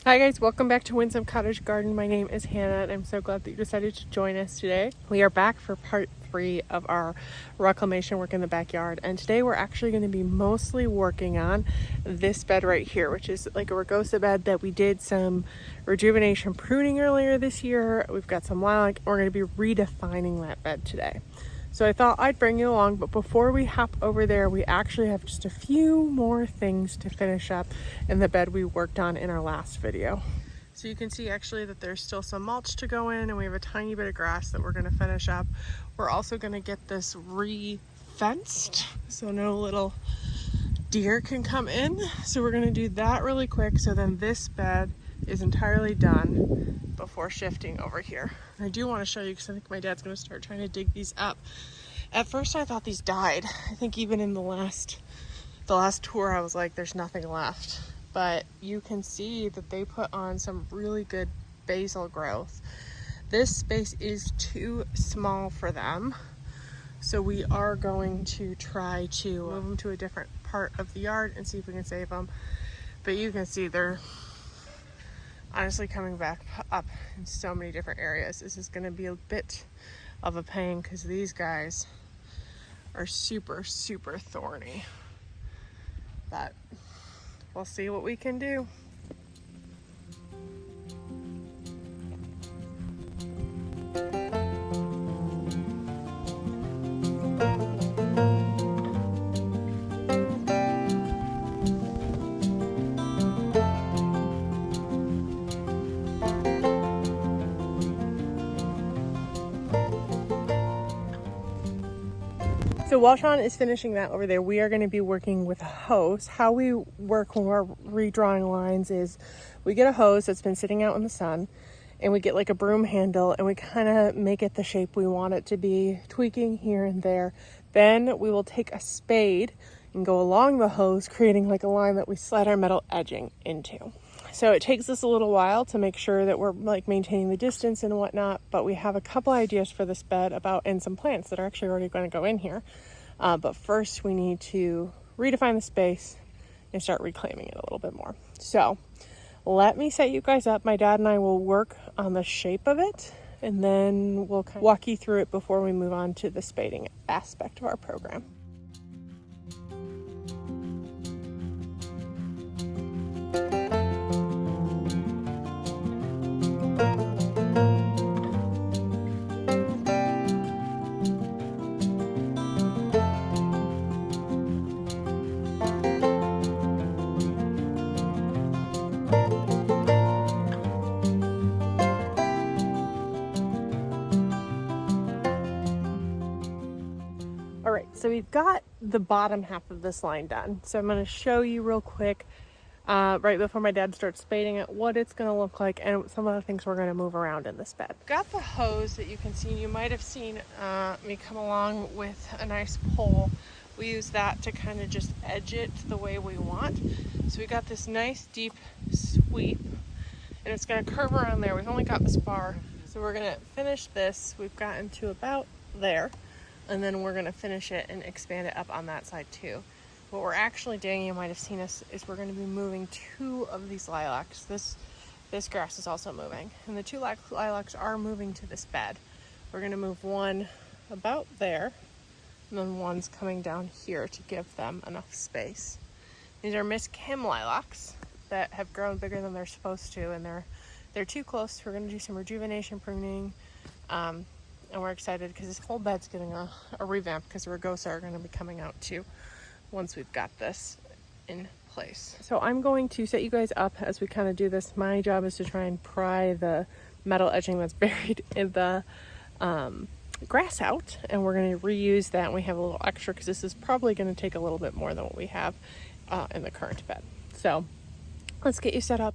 Hi guys, welcome back to Winsome Cottage Garden. My name is Hannah and I'm so glad that you decided to join us today. We are back for part 3 of our reclamation work in the backyard, and today we're actually going to be mostly working on this bed right here, which is like a rugosa bed that we did some rejuvenation pruning earlier this year. We've got some lilac. We're going to be redefining that bed today. So I thought I'd bring you along, but before we hop over there, we actually have just a few more things to finish up in the bed we worked on in our last video. So you can see actually that there's still some mulch to go in, and we have a tiny bit of grass that we're gonna finish up. We're also gonna get this re-fenced so no little deer can come in. So we're gonna do that really quick, so then this bed is entirely done before shifting over here. And I do want to show you because I think my dad's going to start trying to dig these up. At first I thought these died. I think even in the last tour I was like, there's nothing left. But you can see that they put on some really good basil growth. This space is too small for them, so we are going to try to move them to a different part of the yard and see if we can save them. But you can see they're honestly coming back up in so many different areas. This is going to be a bit of a pain because these guys are super thorny, but we'll see what we can do. So while Sean is finishing that over there, we are going to be working with a hose. How we work when we're redrawing lines is we get a hose that's been sitting out in the sun, and we get like a broom handle, and we kind of make it the shape we want it to be, tweaking here and there. Then we will take a spade and go along the hose, creating like a line that we slide our metal edging into. So it takes us a little while to make sure that we're like maintaining the distance and whatnot, but we have a couple ideas for this bed and some plants that are actually already going to go in here. But first we need to redefine the space and start reclaiming it a little bit more. So let me set you guys up. My dad and I will work on the shape of it, and then we'll kind of walk you through it before we move on to the spading aspect of our program. So we've got the bottom half of this line done. So I'm going to show you real quick, right before my dad starts spading it, what it's going to look like and some of the things we're going to move around in this bed. Got the hose that you can see. You might have seen me come along with a nice pole. We use that to kind of just edge it the way we want. So we got this nice deep sweep, and it's going to curve around there. We've only got this far, so we're going to finish this. We've gotten to about there. And then we're going to finish it and expand it up on that side too. What we're actually doing, you might have seen us, is we're going to be moving 2 of these lilacs. This grass is also moving, and the 2 lilacs are moving to this bed. We're going to move one about there, and then one's coming down here to give them enough space. These are Miss Kim lilacs that have grown bigger than they're supposed to, and they're too close. We're going to do some rejuvenation pruning. And we're excited because this whole bed's getting a revamp, because the rugosa are going to be coming out too once we've got this in place. So I'm going to set you guys up as we kind of do this. My job is to try and pry the metal edging that's buried in the grass out, and we're going to reuse that. And we have a little extra because this is probably going to take a little bit more than what we have in the current bed. So let's get you set up.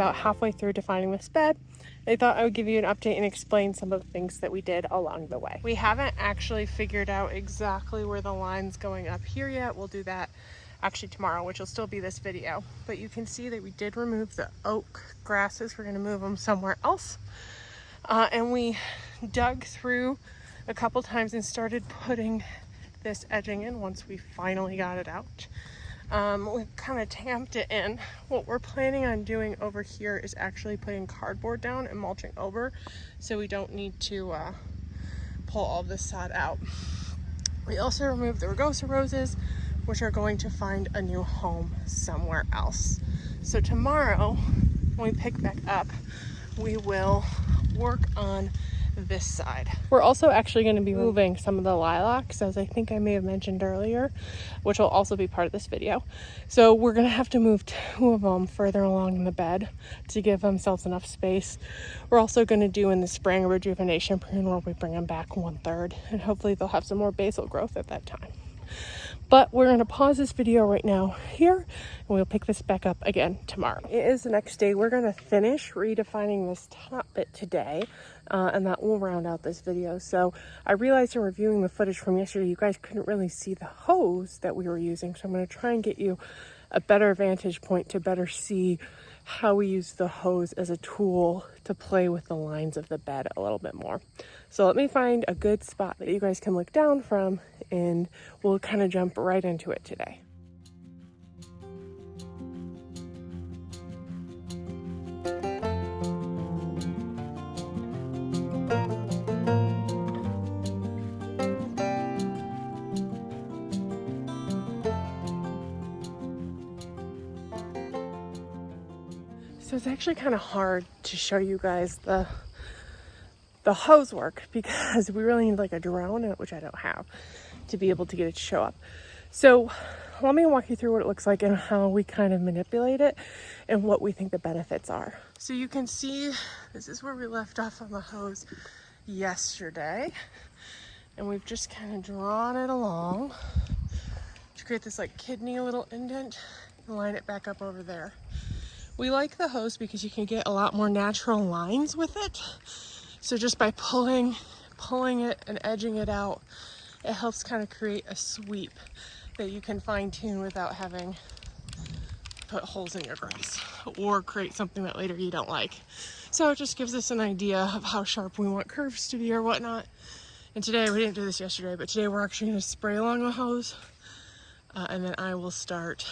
about halfway through defining this bed. I thought I would give you an update and explain some of the things that we did along the way. We haven't actually figured out exactly where the line's going up here yet. We'll do that actually tomorrow, which will still be this video. But you can see that we did remove the oak grasses. We're going to move them somewhere else. And we dug through a couple times and started putting this edging in once we finally got it out. We've kind of tamped it in. What we're planning on doing over here is actually putting cardboard down and mulching over, so we don't need to pull all this sod out. We also removed the rugosa roses, which are going to find a new home somewhere else. So tomorrow, when we pick back up, we will work on this side. We're also actually going to be moving some of the lilacs, as I think I may have mentioned earlier, which will also be part of this video. So we're going to have to move 2 of them further along in the bed to give themselves enough space. We're also going to do in the spring a rejuvenation prune where we bring them back 1/3, and hopefully they'll have some more basil growth at that time. But we're going to pause this video right now here, and we'll pick this back up again tomorrow. It is the next day. We're going to finish redefining this top bit today, and that will round out this video. So I realized in reviewing the footage from yesterday, you guys couldn't really see the hose that we were using. So I'm going to try and get you a better vantage point to better see how we use the hose as a tool to play with the lines of the bed a little bit more. So let me find a good spot that you guys can look down from, and we'll kind of jump right into it today. So it's actually kind of hard to show you guys the hose work because we really need like a drone, which I don't have, to be able to get it to show up. So let me walk you through what it looks like and how we kind of manipulate it and what we think the benefits are. So you can see this is where we left off on the hose yesterday, and we've just kind of drawn it along to create this like kidney little indent and line it back up over there. We like the hose because you can get a lot more natural lines with it. So just by pulling it and edging it out, it helps kind of create a sweep that you can fine tune without having to put holes in your grass or create something that later you don't like. So it just gives us an idea of how sharp we want curves to be or whatnot. And today, we didn't do this yesterday, but today we're actually going to spray along the hose, and then I will start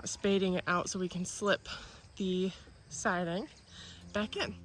spading it out so we can slip the siding back in.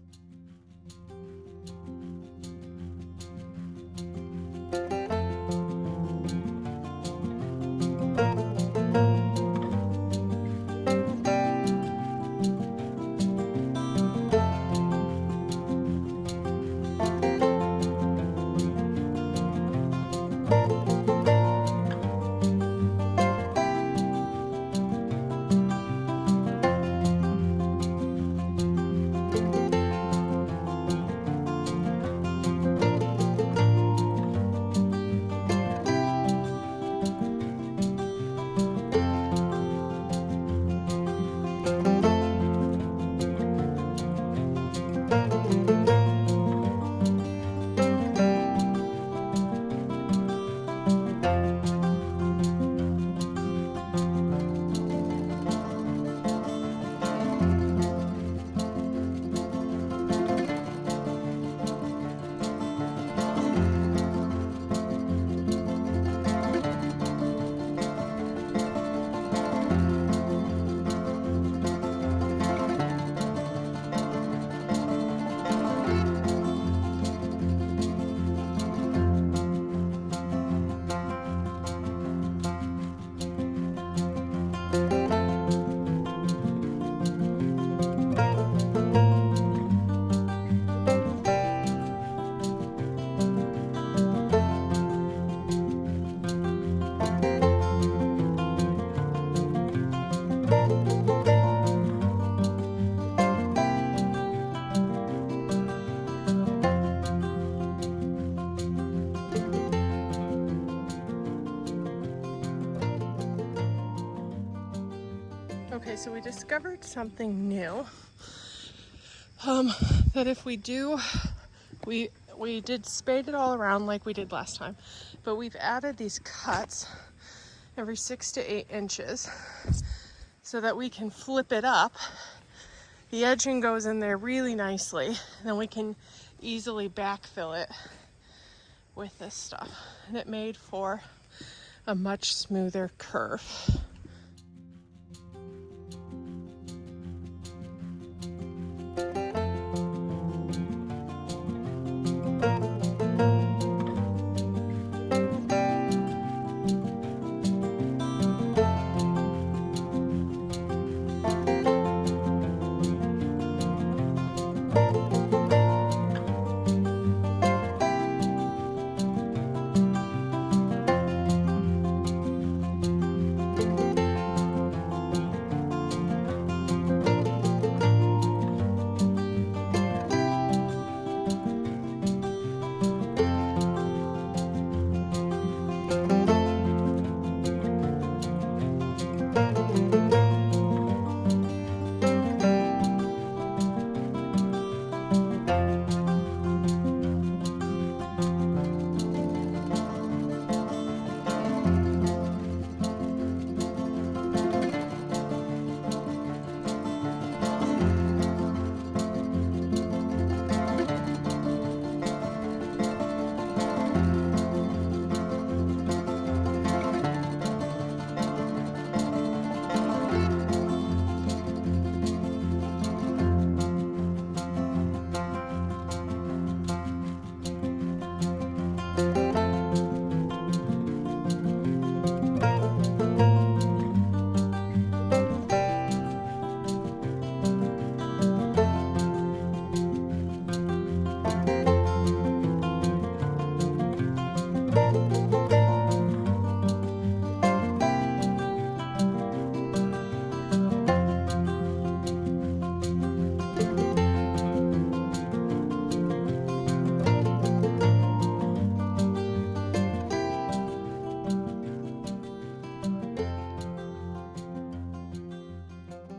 so we discovered something new. That if we do, we did spade it all around like we did last time, but we've added these cuts every 6 to 8 inches so that we can flip it up. The edging goes in there really nicely, and then we can easily backfill it with this stuff, and it made for a much smoother curve.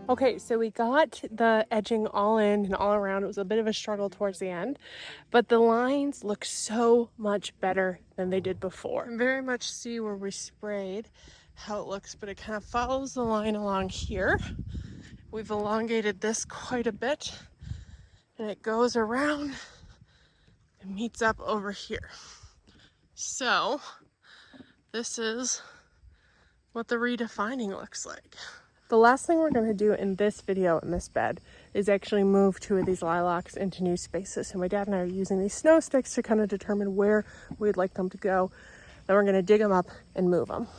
Okay, so we got the edging all in and all around. It was a bit of a struggle towards the end, but the lines look so much better than they did before. You can very much see where we sprayed how it looks, but it kind of follows the line along here. We've elongated this quite a bit, and it goes around and meets up over here. So this is what the redefining looks like. The last thing we're going to do in this video in this bed is actually move 2 of these lilacs into new spaces. So my dad and I are using these snow sticks to kind of determine where we'd like them to go. Then we're going to dig them up and move them.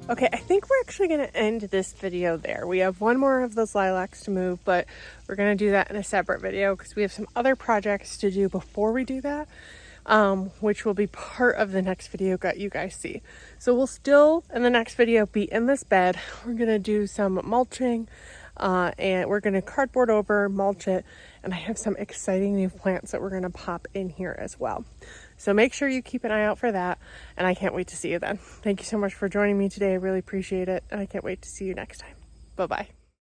Okay, I think we're actually going to end this video there. We have one more of those lilacs to move, but we're going to do that in a separate video because we have some other projects to do before we do that, which will be part of the next video that you guys see. So we'll still, in the next video, be in this bed. We're going to do some mulching, and we're going to cardboard over, mulch it, and I have some exciting new plants that we're going to pop in here as well. So make sure you keep an eye out for that, and I can't wait to see you then. Thank you so much for joining me today. I really appreciate it, and I can't wait to see you next time. Bye-bye.